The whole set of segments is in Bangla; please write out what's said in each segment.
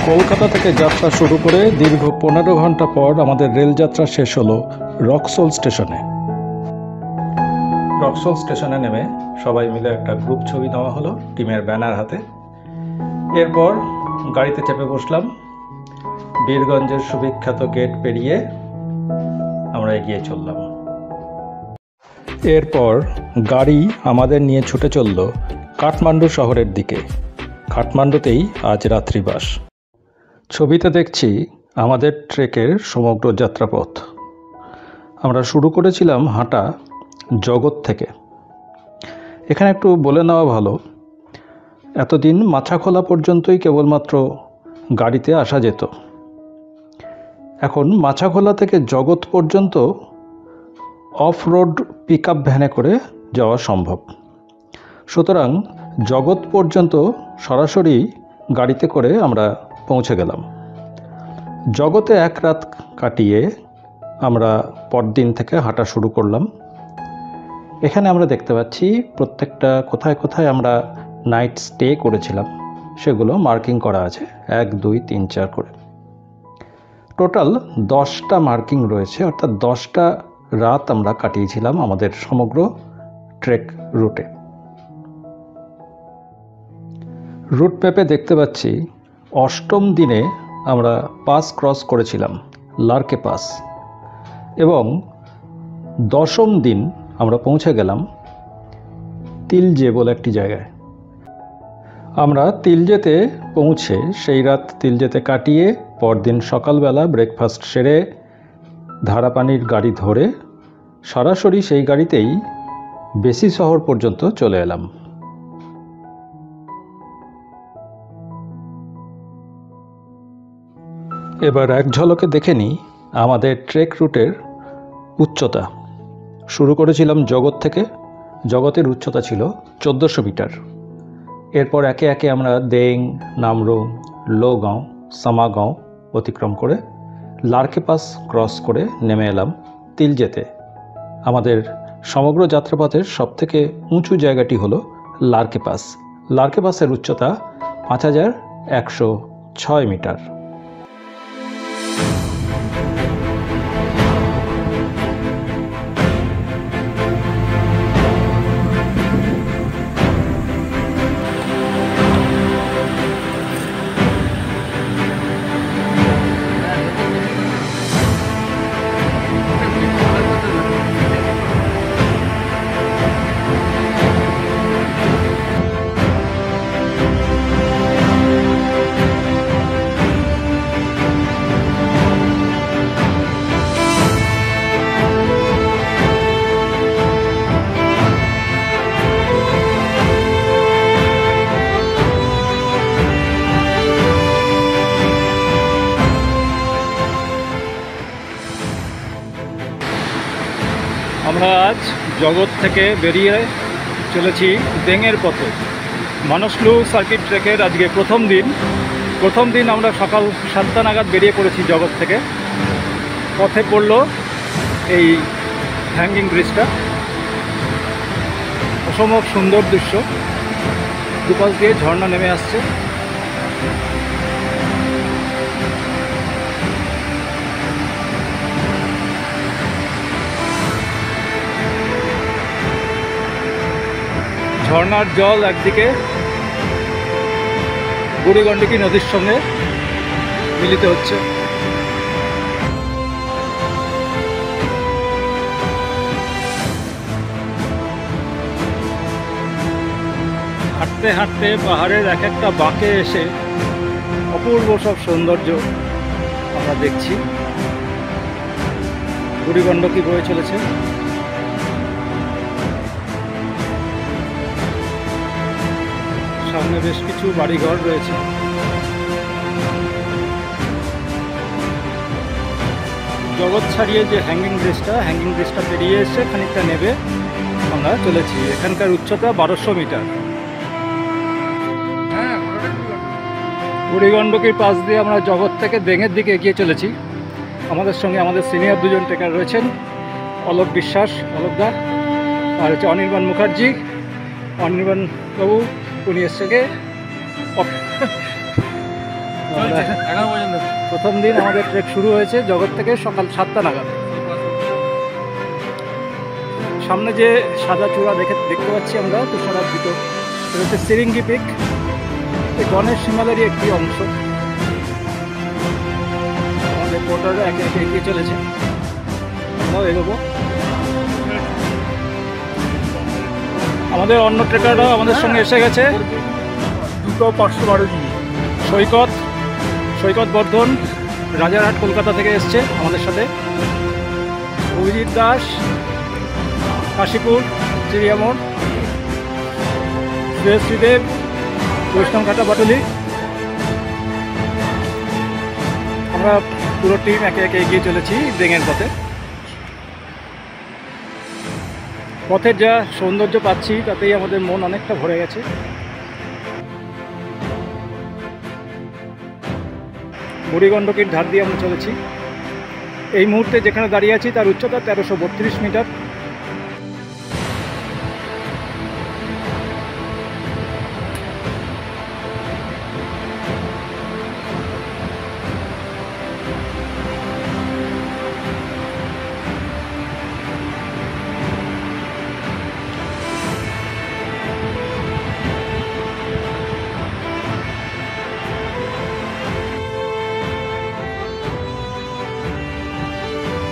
কলকাতা থেকে যাত্রা শুরু করে দীর্ঘ 15 ঘন্টা পর আমাদের রেলযাত্রা শেষ হলো রক্সোল স্টেশনে। রক্সোল স্টেশনে নেমে সবাই মিলে একটা গ্রুপ ছবি নেওয়া হলো টিমের ব্যানার হাতে। এরপর গাড়িতে চেপে বসলাম। বীরগঞ্জের সুবিখ্যাত গেট পেরিয়ে আমরা এগিয়ে চললাম। এরপর গাড়ি আমাদের নিয়ে ছুটে চলল কাঠমান্ডু শহরের দিকে। কাঠমান্ডুতেই আজ রাত্রিবাস। ছবিতে দেখছি আমাদের ট্রেকের সমগ্র যাত্রাপথ। আমরা শুরু করেছিলাম হাঁটা জগৎ থেকে। এখানে একটু বলে নেওয়া ভালো, এতদিন মাছাখোলা পর্যন্তই কেবলমাত্র গাড়িতে আসা যেত। এখন মাছাখোলা থেকে জগৎ পর্যন্ত অফ রোড পিক আপ ভ্যানে করে যাওয়া সম্ভব। সুতরাং জগৎ পর্যন্ত সরাসরি গাড়িতে করে আমরা পৌঁছে গেলাম। জগতে এক রাত কাটিয়ে আমরা পরদিন থেকে হাঁটা শুরু করলাম। এখানে আমরা দেখতে পাচ্ছি প্রত্যেকটা কোথায় কোথায় আমরা নাইট স্টে করেছিলাম সেগুলো মার্কিং করা আছে, 1, 2, 3, 4 করে। টোটাল 10টা মার্কিং রয়েছে, অর্থাৎ 10টা রাত আমরা কাটিয়েছিলাম আমাদের সমগ্র ট্রেক রুটে। রুট ম্যাপে দেখতে পাচ্ছি 8ম দিনে আমরা পাস ক্রস করেছিলাম, লার্কে পাস, এবং 10ম দিন আমরা পৌঁছে গেলাম তিলজে বলে একটি জায়গায়। আমরা তিলজেতে পৌঁছে সেই রাত তিলজেতে কাটিয়ে পরদিন সকালবেলা ব্রেকফাস্ট সেরে ধারাপানির গাড়ি ধরে সরাসরি সেই গাড়িতেই বেসি শহর পর্যন্ত চলে এলাম। এবার এক ঝলকে দেখে নিই আমাদের ট্রেক রুটের উচ্চতা। শুরু করেছিলাম জগৎ থেকে। জগতের উচ্চতা ছিল 1400 মিটার। এরপর একে একে আমরা দেং, নামরুং, লোগাঁও, সামাগাঁও অতিক্রম করে লার্কে পাস ক্রস করে নেমে এলাম তিলজেতে। আমাদের সমগ্র যাত্রাপথের সবথেকে উঁচু জায়গাটি হলো লার্কে পাস। লার্কে পাসের উচ্চতা 5106 মিটার। আমরা আজ জগৎ থেকে বেরিয়ে চলেছি দেঙের পথে। মানসলু সার্কিট ট্রেকের আজকে প্রথম দিন আমরা সকাল 7টা নাগাদ বেরিয়ে পড়েছি জগৎ থেকে। পথে পড়ল এই হ্যাঙ্গিং ব্রিজটা। অসম্ভব সুন্দর দৃশ্য, দুপাশ দিয়ে ঝর্ণা নেমে আসছে। ঝর্ণার জল একদিকে বুড়িগণ্ডকী নদীর সঙ্গে মিলিত হচ্ছে। হাঁটতে হাঁটতে পাহাড়ের এক একটা বাঁকে এসে অপূর্ব সব সৌন্দর্য আমরা দেখছি। বুড়িগণ্ডকী বয়ে চলেছে। সামনে বেশ কিছু বাড়িঘর রয়েছে। জগৎ ছাড়িয়ে যে হ্যাঙ্গিং ব্রিজটা পেরিয়ে এসে খানিকটা নেবে আমরা চলেছি। এখানকার উচ্চতা 1200 মিটার। বুড়িগণ্ডকীর পাশ দিয়ে আমরা জগৎ থেকে দেঙের দিকে এগিয়ে চলেছি। আমাদের সঙ্গে আমাদের সিনিয়র 2জন ট্রেকার রয়েছেন, অলোক বিশ্বাস, অলোকদা, আর হচ্ছে অনির্বাণ মুখার্জি। অনির্বাণ বাবু উনি এসছে প্রথম দিন আমাদের ট্রেক শুরু হয়েছে জগৎ থেকে সকাল 7টা নাগাদ। সামনে যে সাদা চূড়া দেখতে পাচ্ছি আমরা তুষারাবৃত, এটা হচ্ছে সিরিঙ্গি পিক, এই গণেশ হিমালয়েরই একটি অংশ। আমাদের পোর্টাররা একে একে এগিয়ে চলেছে, আমরাও এগোবো। আমাদের অন্য ট্রেকাররাও আমাদের সঙ্গে এসে গেছে। 512 সৈকত বর্ধন রাজারহাট কলকাতা থেকে এসছে আমাদের সাথে। অভিজিৎ দাস কাশীপুর চিড়িয়ামোড়, শ্রীদেব বৈষ্ণবঘাটা বাটুলি। আমরা পুরো টিম একে একে এগিয়ে চলেছি ডেঙের পথে। পথের যা সৌন্দর্য পাচ্ছি তাতেই আমাদের মন অনেকটা ভরে গেছে। বুড়িগণ্ডকীর ধার দিয়ে আমরা চলেছি। এই মুহূর্তে যেখানে দাঁড়িয়ে আছি তার উচ্চতা 1332 মিটার।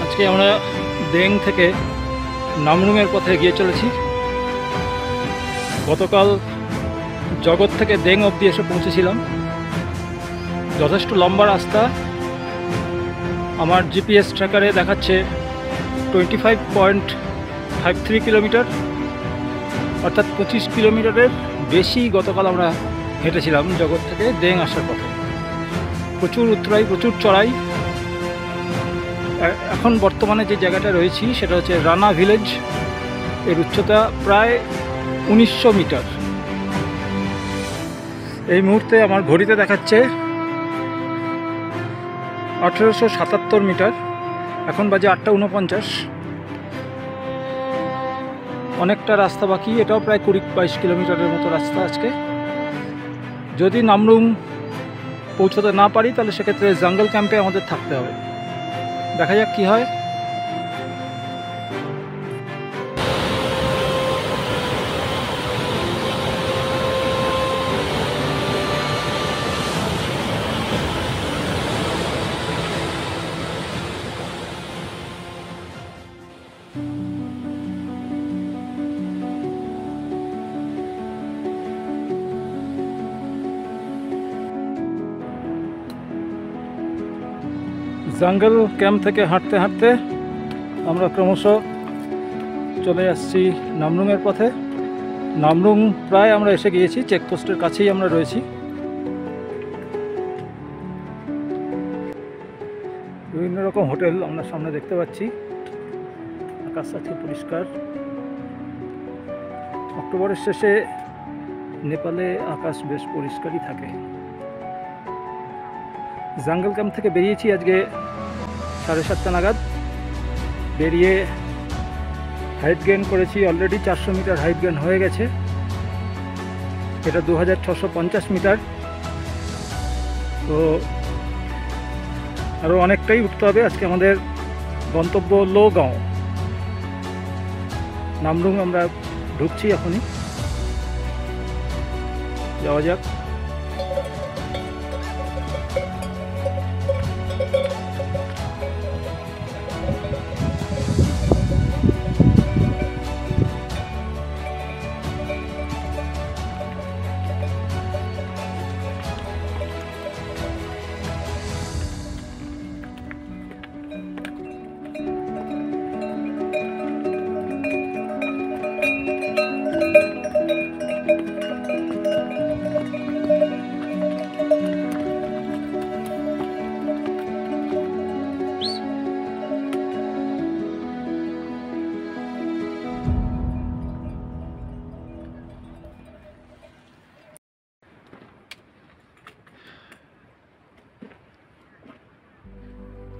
আজকে আমরা দেং থেকে নামরুংয়ের পথে এগিয়ে চলেছি। গতকাল জগৎ থেকে দেং অবধি এসে পৌঁছেছিলাম। যথেষ্ট লম্বা রাস্তা। আমার জিপিএস ট্র্যাকারে দেখাচ্ছে 25.53 কিলোমিটার, অর্থাৎ 25 কিলোমিটারের বেশি গতকাল আমরা হেঁটেছিলাম জগৎ থেকে দেং আসার পথে। প্রচুর উতরাই, প্রচুর চড়াই। এখন বর্তমানে যে জায়গাটা রয়েছি সেটা হচ্ছে রানা ভিলেজ। এর উচ্চতা প্রায় 1900 মিটার। এই মুহূর্তে আমার ঘড়িতে দেখাচ্ছে 1877 মিটার। এখন বাজে 8:49। অনেকটা রাস্তা বাকি। এটাও প্রায় 20-22 কিলোমিটারের মতো রাস্তা আজকে। যদি নামরুং পৌঁছতে না পারি তাহলে সেক্ষেত্রে জঙ্গল ক্যাম্পে আমাদের থাকতে হবে। দেখা যাক কি হয়। জঙ্গল ক্যাম্প থেকে হাঁটতে হাঁটতে আমরা ক্রমশ চলে আসছি নামরুংয়ের পথে। নামরুং প্রায় আমরা এসে গিয়েছি, চেকপোস্টের কাছেই আমরা রয়েছি। বিভিন্ন রকম হোটেল আমরা সামনে দেখতে পাচ্ছি। আকাশ আজকে পরিষ্কার। অক্টোবরের শেষে নেপালে আকাশ বেশ পরিষ্কারই থাকে। জঙ্গল ক্যাম্প থেকে বেরিয়েছি আজকে 7:30 নাগাদ। বেরিয়ে হাইট গেইন করেছি অলরেডি। 400 মিটার হাইট গেইন হয়ে গেছে। এটা 2650 মিটার। তো আরও অনেকটাই উঠতে হবে। আজকে আমাদের গন্তব্য লোগাঁও। নামরুং আমরা ঢুকছি এখনই, যাওয়া যাক।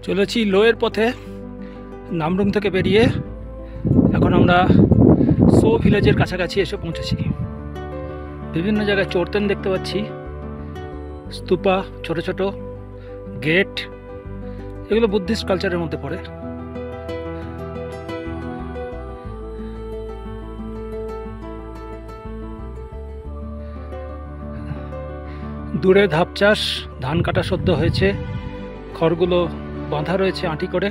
চলেছি লোয়ের পথে নামরুং থেকে বেরিয়ে। এখন আমরা সো ভিলেজের কাছাকাছি এসে পৌঁছেছি। বিভিন্ন জায়গায় চড়তেন দেখতে পাচ্ছি। স্তূপা, ছোট ছোট গেট, এগুলো বুদ্ধিস্ট কালচারের মধ্যে পড়ে। দূরে ধাপ চাষ, ধান কাটা সদ্য হয়েছে, খড়গুলো বাঁধা রয়েছে আঁটি করে।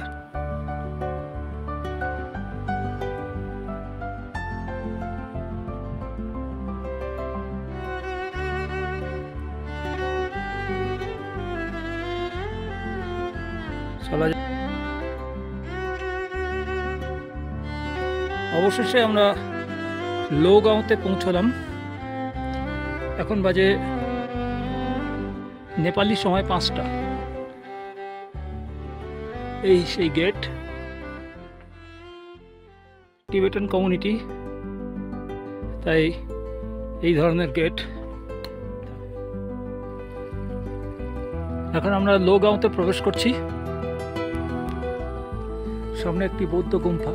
অবশেষে আমরা লোগাঁওতে পৌঁছলাম। এখন বাজে নেপালি সময় 5টা। এই সেই গেট, টিবেটান কমিউনিটি, তাই এই ধরনের গেট। এখন আমরা লোগাঁওতে প্রবেশ করছি। সামনে একটি বৌদ্ধ গুম্ফা।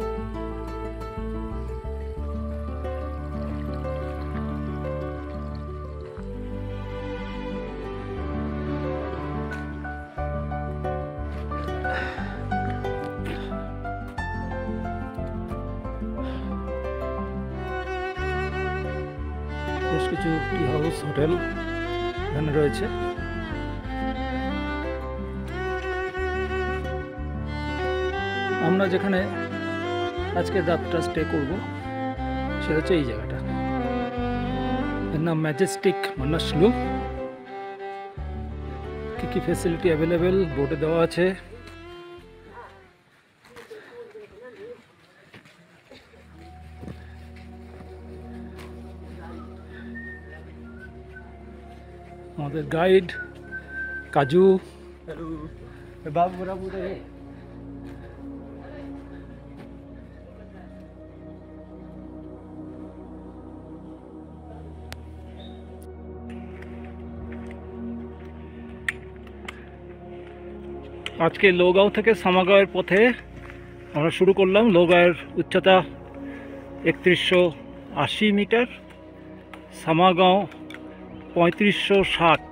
বেশ কিছু টি হাউস, হোটেল এখানে রয়েছে। আমরা যেখানে আজকে রাতটা স্টে করব সেটা হচ্ছে এই জায়গাটা, এর নাম ম্যাজেস্টিক মানাসলু। কি কি ফ্যাসিলিটি অ্যাভেলেবেল বোর্ডে দেওয়া আছে। আমাদের গাইড কাজু। আজকে লোগাঁও থেকে সামাগাঁওয়ের পথে আমরা শুরু করলাম। লোগাঁওয়ের উচ্চতা 3180 মিটার, সামাগাঁও 3560,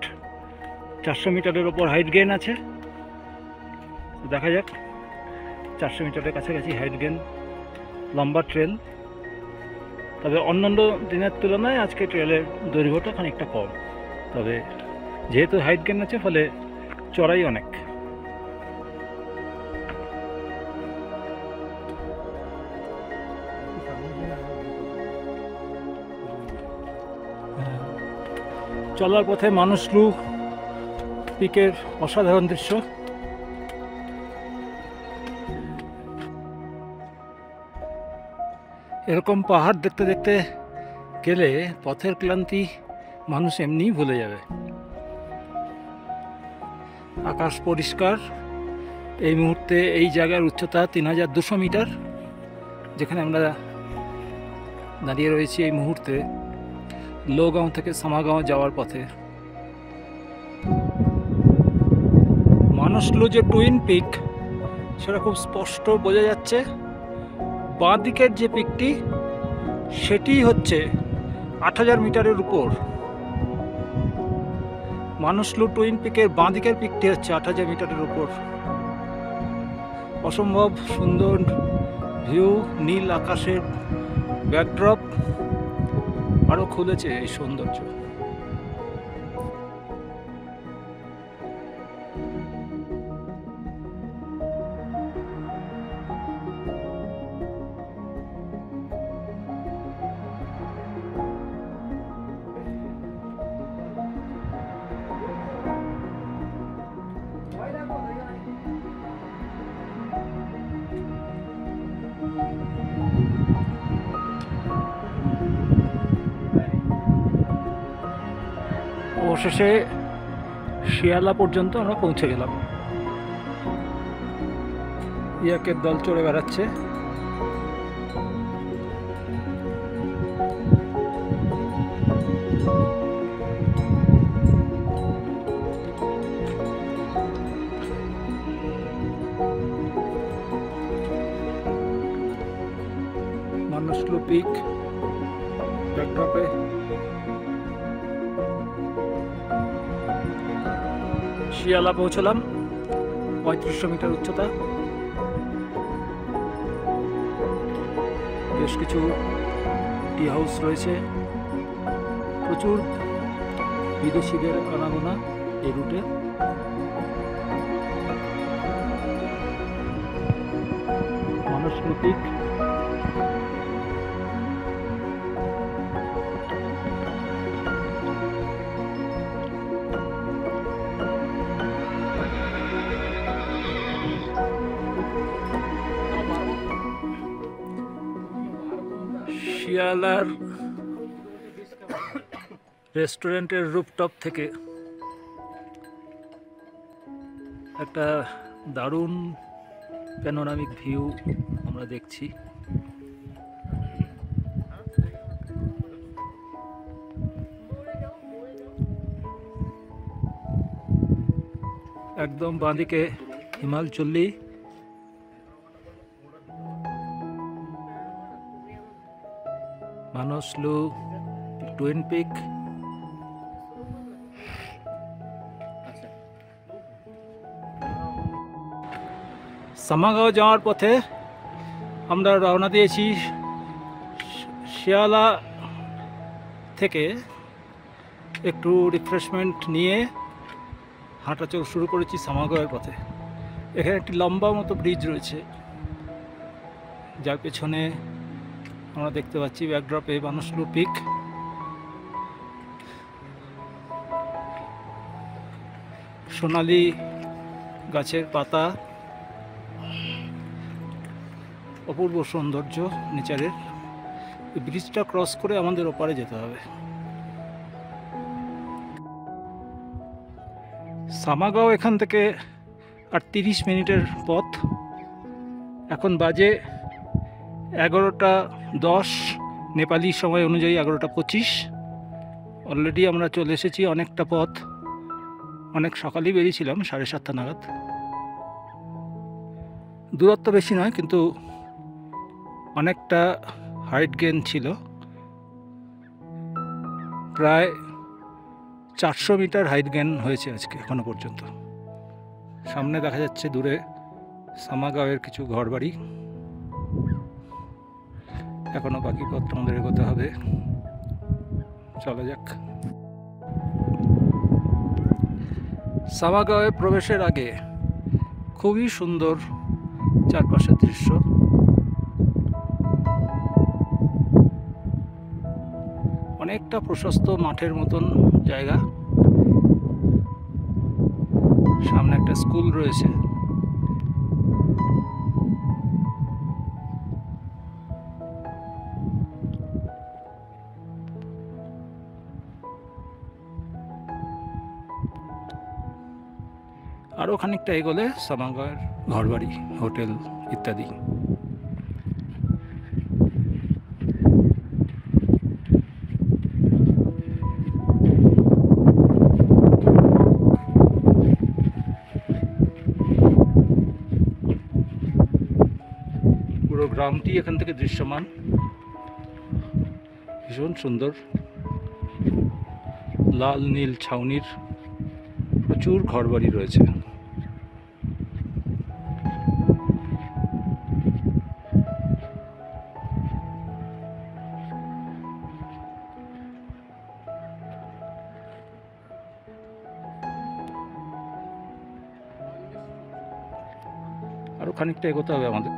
400 মিটারের ওপর হাইট গেইন আছে। দেখা যাক, 400 মিটারের কাছাকাছি হাইট গেইন, লম্বা ট্রেল। তবে অন্যান্য দিনের তুলনায় আজকে ট্রেলের দৈর্ঘ্যটা খানিকটা কম, তবে যেহেতু হাইট গেইন আছে ফলে চড়াই অনেক। চলার পথে মানসলু পিকের অসাধারণ দৃশ্য। এরকম পাহাড় দেখতে দেখতে গেলে পথের ক্লান্তি মানুষ এমনিই ভুলে যাবে। আকাশ পরিষ্কার। এই মুহূর্তে এই জায়গার উচ্চতা 3200 মিটার, যেখানে আমরা দাঁড়িয়ে রয়েছি এই মুহূর্তে লোগাঁও থেকে সামাগাঁও যাওয়ার পথে। মানসলু যে টুইন পিক সেটা খুব স্পষ্ট বোঝা যাচ্ছে। বাঁ দিকের যে পিকটি সেটি হচ্ছে 8000 মিটারের উপর। মানসলু টুইন পিকের বাঁ দিকের পিকটি হচ্ছে 8000 মিটারের উপর। অসম্ভব সুন্দর ভিউ, নীল আকাশের ব্যাকড্রপ আরো খুলেছে এই সৌন্দর্য। অবশেষে শিয়ালা পর্যন্ত আমরা পৌঁছে গেলাম। ইয়াকের দল চড়ে বেড়াচ্ছে। মানসলু পিক ব্যাকড্রপে শিয়ালা পৌঁছলাম, 3500 মিটার উচ্চতা। বেশ কিছু টি হাউস রয়েছে, প্রচুর বিদেশিদের আনাগোনা এই রুটে। মানসলু পিক, শিয়ালার রেস্টুরেন্টের রুফটপ থেকে একটা দারুণ প্যানোরামিক ভিউ আমরা দেখছি। একদম বাঁদিকে হিমালচল্লী, মানসলু টুইন পিক। সামাগাঁও যাওয়ার পথে আমরা রওনা দিয়েছি শিয়ালা থেকে। একটু রিফ্রেশমেন্ট নিয়ে হাঁটাচল শুরু করেছি সামাগাঁওয়ের পথে। এখানে একটি লম্বা মতো ব্রিজ রয়েছে, যার পেছনে আমরা দেখতে পাচ্ছি ব্যাকড্রপে মানসলু পিক। সোনালি গাছের পাতা, অপূর্ব সৌন্দর্য নেচারের। এই ব্রিজটা ক্রস করে আমাদের ওপারে যেতে হবে। সামাগাঁও এখান থেকে আর 30 মিনিটের পথ। এখন বাজে 11:10 নেপালি সময় অনুযায়ী, 11:25। অলরেডি আমরা চলে এসেছি অনেকটা পথ। অনেক সকালেই বেরিয়েছিলাম, 7:30 নাগাদ। দূরত্ব বেশি নয়, কিন্তু অনেকটা হাইট গেইন ছিল। প্রায় 400 মিটার হাইট গেইন হয়েছে আজকে এখনো পর্যন্ত। সামনে দেখা যাচ্ছে দূরে সামাগাঁওয়ের কিছু ঘরবাড়ি। এখনো বাকি পথ আমাদের এগোতে হবে, চলা যাক। সামাগাঁওয়ে প্রবেশের আগে খুবই সুন্দর চারপাশের দৃশ্য। অনেকটা প্রশস্ত মাঠের মতন জায়গা। সামনে একটা স্কুল রয়েছে। আরও খানিকটা এগোলে সামাগাঁওয়ের ঘরবাড়ি, হোটেল ইত্যাদি। পুরো গ্রামটি এখান থেকে দৃশ্যমান, ভীষণ সুন্দর। লাল নীল ছাউনির প্রচুর ঘরবাড়ি রয়েছে। আরো খানিকটা এগোতে হবে আমাদের।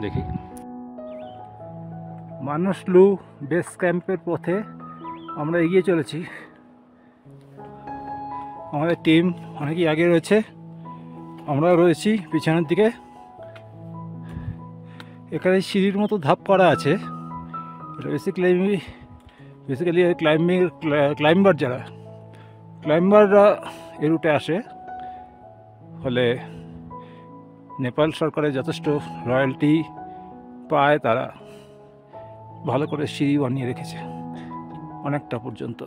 দেখি মানসলু বেস ক্যাম্পের পথে আমরা এগিয়ে চলেছি। আমাদের টিম অনেকই আগে রয়েছে, আমরাও রয়েছি পিছনের দিকে। এখানে সিঁড়ির মতো ধাপ করা আছে, এটা বেসিক্যালি ক্লাইম্বাররা এ রুটে আসে। ফলে নেপাল সরকারের যথেষ্ট রয়্যালটি পায়, তারা ভালো করে সিঁড়ি বানিয়ে রেখেছে অনেকটা পর্যন্ত।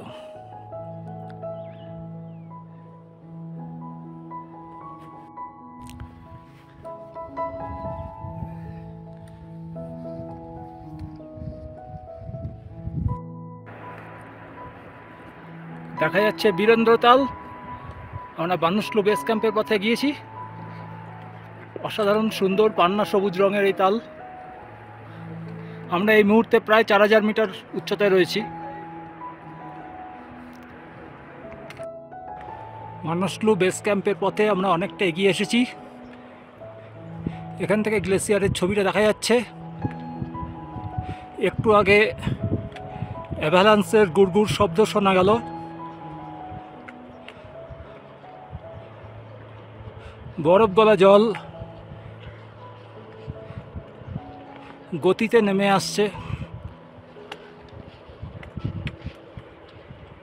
দেখা যাচ্ছে বীরেন্দ্রতাল। আমরা বানুসলু বেস ক্যাম্পের পথে গিয়েছি। অসাধারণ সুন্দর পান্না সবুজ রঙের এই তাল। আমরা এই মুহূর্তে প্রায় 4000 মিটার উচ্চতায় রয়েছি। বানুসলু বেস ক্যাম্পের পথে আমরা অনেকটা এগিয়ে এসেছি। এখান থেকে গ্লেসিয়ারের ছবিটা দেখা যাচ্ছে। একটু আগে অ্যাভালান্সের গুড়গুড় শব্দ শোনা গেল। বরফ গলা জল গতিতে নেমে আসছে।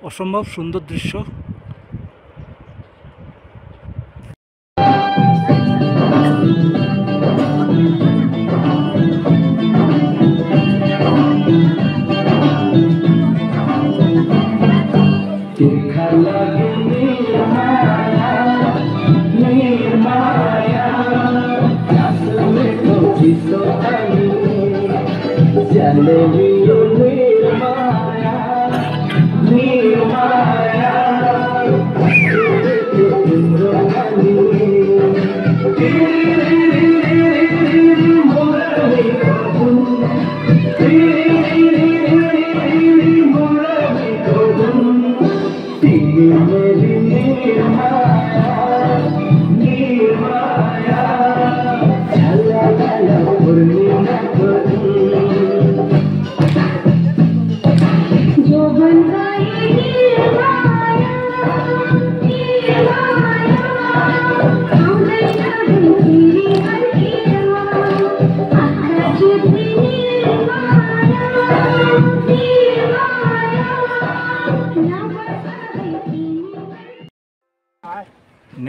অসম্ভব সুন্দর দৃশ্য।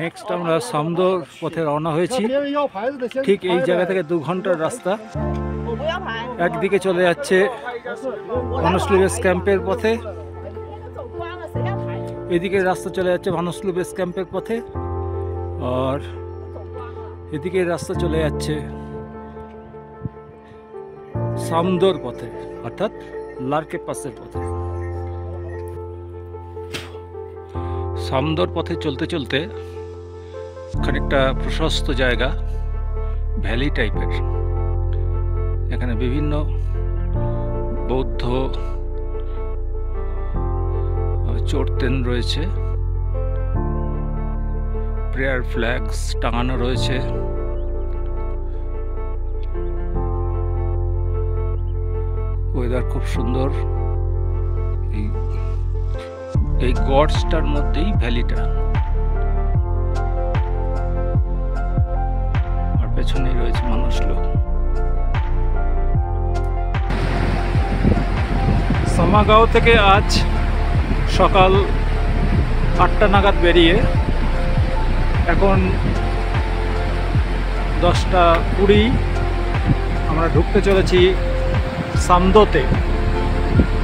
নেক্সট আমরা সামদর পথে রওনা হয়েছি। ঠিক এই জায়গা থেকে 2 ঘন্টার রাস্তা। একদিকে চলে যাচ্ছে বানুসলু বেস ক্যাম্পের পথে, এদিকে রাস্তা চলে যাচ্ছে বানুসলু বেস ক্যাম্পের পথে, আর এদিকে রাস্তা চলে যাচ্ছে সামদর পথে, অর্থাৎ লার্কে পাসের পথে। সামদর পথে চলতে চলতে খানিকটা প্রশস্ত জায়গা, ভ্যালি টাইপের। এখানে বিভিন্ন বৌদ্ধ চোরতেন রয়েছে, প্রেয়ার ফ্ল্যাগস টাঙানো রয়েছে। ওয়েদার খুব সুন্দর। এই গডসটার মধ্যেই ভ্যালিটা, আর পেছনেই রয়েছে বানুসলু। সামাগাঁও থেকে আজ সকাল 8টা নাগাদ বেরিয়ে এখন 10টা 20 আমরা ঢুকতে চলেছি সামদোতে।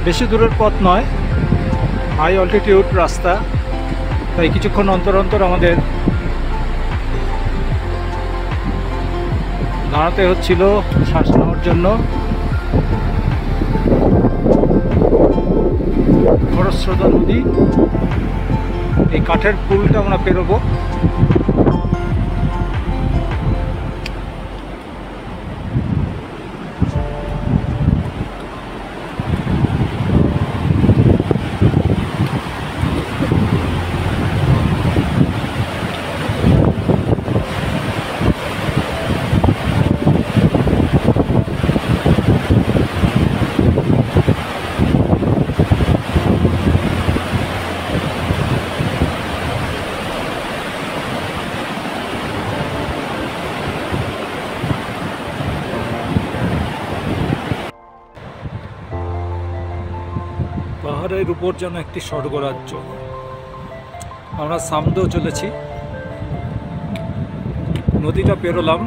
বেশি দূরের পথ নয়, হাই অল্টিটিউড রাস্তা, তাই কিছুক্ষণ অন্তর অন্তর আমাদের দাঁড়াতে হচ্ছিল শ্বাস নেওয়ার জন্য। খরস্রোতা নদী, এই কাঠের পুলটা আমরা পেরোবো। পাহাড়ের উপর যেন একটি স্বর্গরাজ্য। আমরা সামদেও চলেছি, নদীটা পেরোলাম।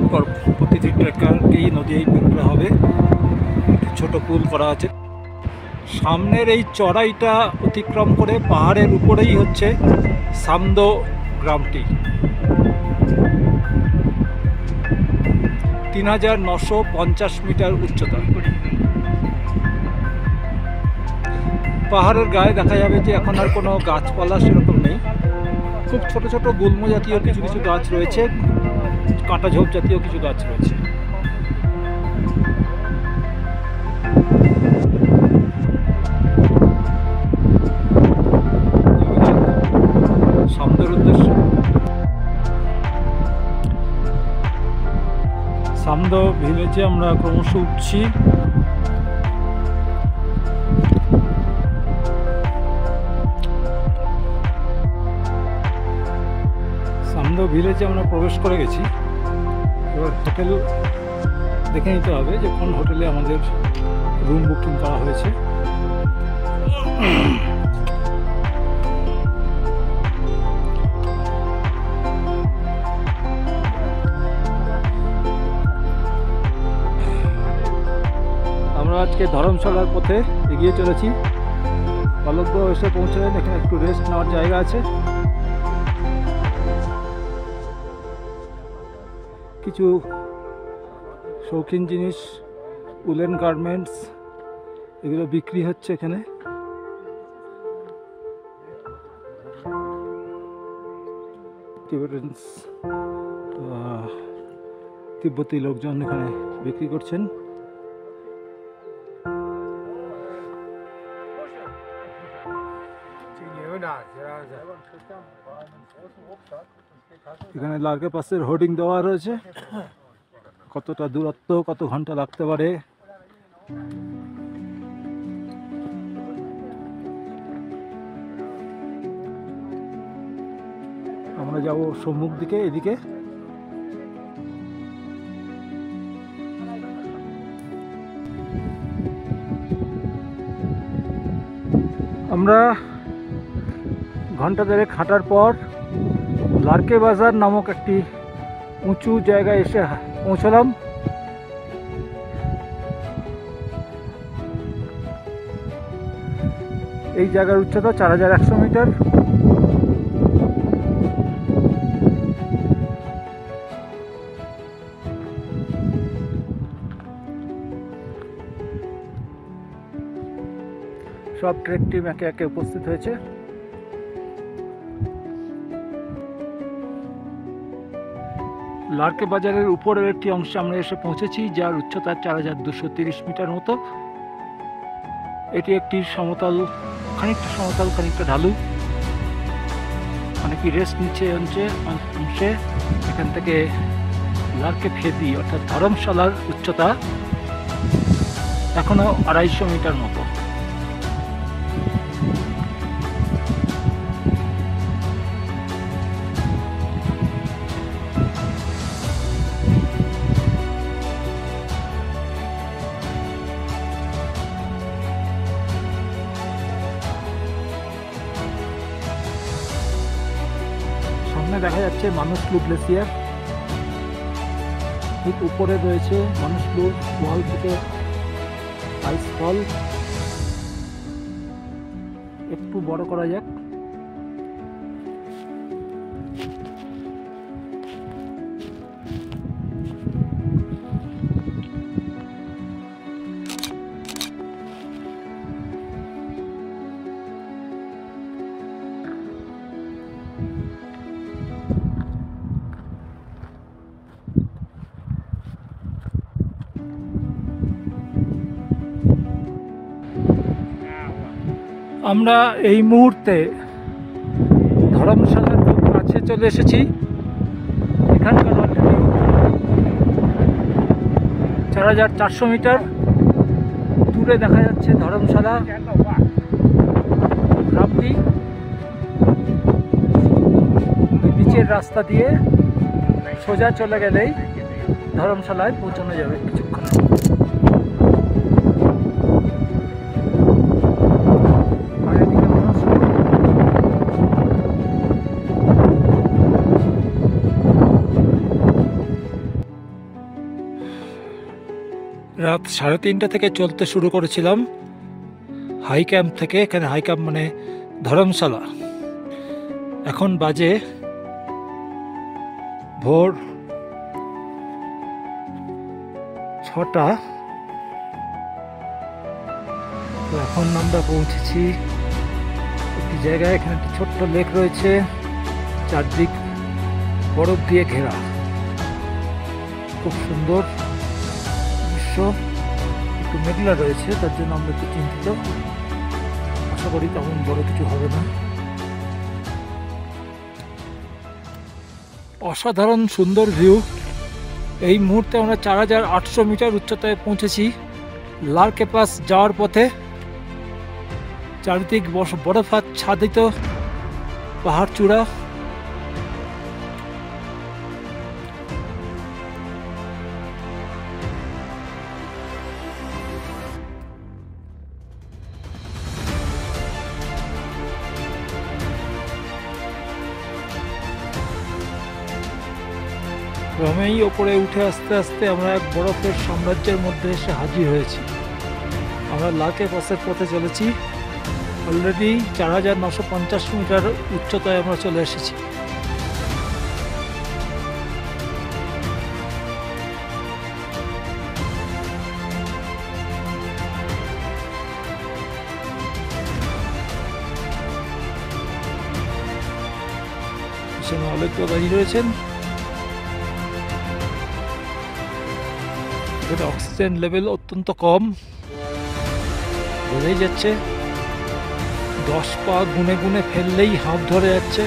প্রতিটি ট্রেকারকেই নদী পেরোতে হবে, ছোট পুল করা আছে। সামনের এই চড়াইটা অতিক্রম করে পাহাড়ের উপরেই হচ্ছে সামদো গ্রামটি। ৩৯৫০ মিটার উচ্চতা। পাহাড়ের গায়ে দেখা যাবে যে এখন আর কোনো গাছপালা সেরকম নেই, খুব ছোট ছোট গুল্ম জাতীয় কিছু কিছু গাছ রয়েছে, কাঁটা ঝোপ জাতীয় কিছু গাছ রয়েছে। সামদের উদ্দেশ্যে সামদো ভিলেজে আমরা ক্রমশ উঠছি। সামদো ভিলেজে আমরা প্রবেশ করে গেছি। এবার হোটেল দেখে নিতে হবে যে কোন হোটেলে আমাদের রুম বুকিং করা হয়েছে। আমরা আজকে ধর্মশালার পথে এগিয়ে চলেছি। পল্লব এসে পৌঁছলেন, এখানে একটু রেস্ট নেওয়ার জায়গা আছে। কিছু শৌখিন জিনিস, উলেন গার্মেন্টস, এগুলো বিক্রি হচ্ছে এখানে। তিব্বতী লোকজন এখানে বিক্রি করছেন। এখানে লার্কে পাসের হোর্ডিং দেওয়া রয়েছে, কতটা দূরত্ব, কত ঘন্টা লাগতে পারে। আমরা যাব সম্মুখ দিকে, এদিকে। আমরা ঘন্টা দেড়েক হাঁটার পর লার্কে বাজার নামক একটি উঁচু জায়গায় এসে পৌঁছলাম। এই জায়গার উচ্চতা ৪১০০ মিটার। সব ট্রেক টিম একে একে উপস্থিত হয়েছে। লার্কে বাজারের উপরের একটি অংশে আমরা এসে পৌঁছেছি, যার উচ্চতা ৪২৩০ মিটার মতো। এটি একটি সমতল, খানিকটা সমতল, খানিকটা ঢালু। অনেকেই রেস্ট নিচ্ছে অংশে। এখান থেকে লার্কে ফেদি অর্থাৎ ধর্মশালার উচ্চতা এখনো ২৫০ মিটার মতো। সামনে দেখা যাচ্ছে মানুষলু গ্লেসিয়ার, ঠিক উপরে রয়েছে মানুষলুর ওয়াল থেকে আইস ফল। একটু বড় করা যাক। আমরা এই মুহূর্তে ধর্মশালার খুব কাছে চলে এসেছি। এখানকার অলরেডি ৪৪০০ মিটার দূরে দেখা যাচ্ছে ধর্মশালা গ্রামটি। নিচের রাস্তা দিয়ে সোজা চলে গেলেই ধর্মশালায় পৌঁছানো যাবে কিছুক্ষণ। আর রাত 3:30 থেকে চলতে শুরু করেছিলাম হাই ক্যাম্প থেকে। এখানে হাই ক্যাম্প মানে ধর্মশালা। এখন বাজে ভোর 6টা। তো এখন আমরা পৌঁছেছি একটি জায়গায়। এখানে একটি ছোট্ট লেক রয়েছে, চারদিক বরফ দিয়ে ঘেরা, খুব সুন্দর দৃশ্য। একটু মেঘলা রয়েছে, তার জন্য আমরা একটু চিন্তিত। আশা করি তেমন বড় কিছু হবে না। অসাধারণ সুন্দর ভিউ। এই মুহূর্তে আমরা 4800 মিটার উচ্চতায় পৌঁছেছি। লার্কে পাস যাওয়ার পথে চারিদিক বরফাচ্ছাদিত পাহাড় চূড়া। ক্রমেই ওপরে উঠে আস্তে আস্তে আমরা এক বরফের সাম্রাজ্যের মধ্যে এসে হাজির হয়েছি। আমরা লার্কে পাসের পথে চলেছি। অলরেডি 4950 মিটার উচ্চতায় আমরা চলে এসেছি। পিছনে অনেক লোক দাঁড়িয়ে রয়েছেন। এখানে অক্সিজেন লেভেল অত্যন্ত কম, বোঝাই যাচ্ছে। 10 পা গুনে গুনে ফেললেই হাঁপ ধরে যাচ্ছে।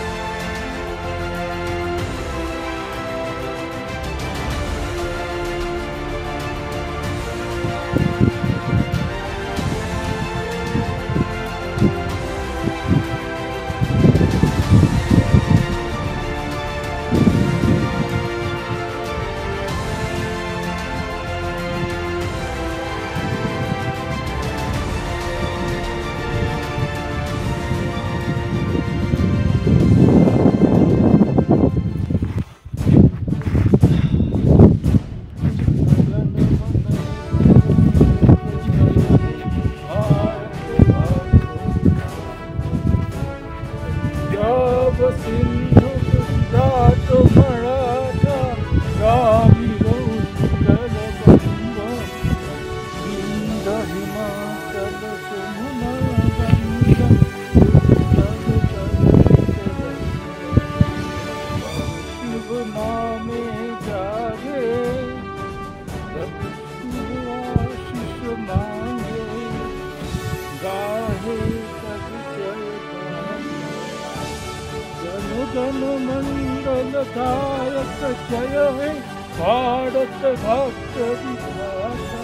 जन मंगल दायक जय हे भारत भक्त विधाता।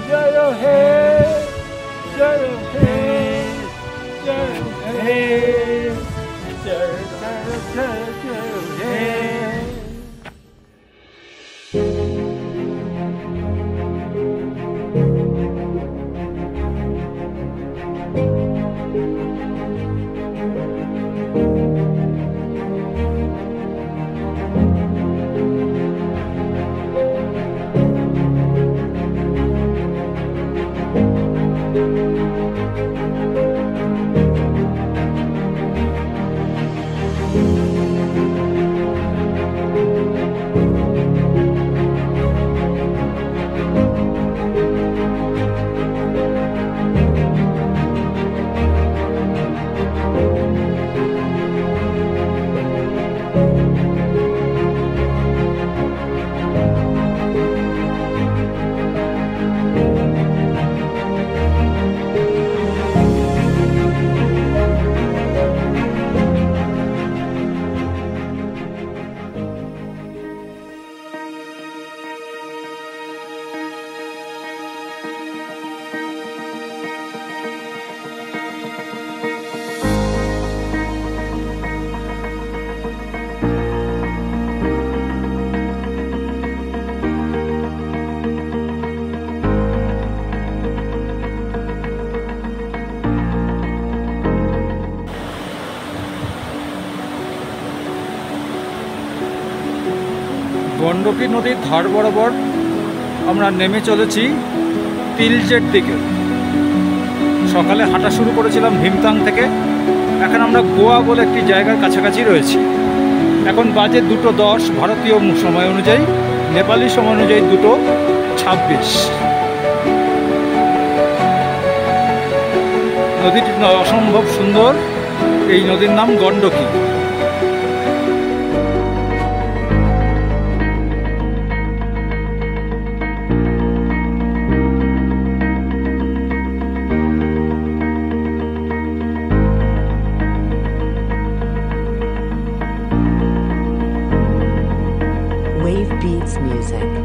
जय हे जय हे जय हे जय जय जय जय हे। গণ্ডকী নদীর ধার বরাবর আমরা নেমে চলেছি তিলজের দিকে। সকালে হাঁটা শুরু করেছিলাম ভীমতাং থেকে, এখন আমরা গোয়া বলে একটি জায়গার কাছাকাছি রয়েছি। এখন বাজে 2:10 ভারতীয় সময় অনুযায়ী, নেপালি সময় অনুযায়ী 2:26। নদীটি অসম্ভব সুন্দর, এই নদীর নাম গণ্ডকী। Wave Beats Music.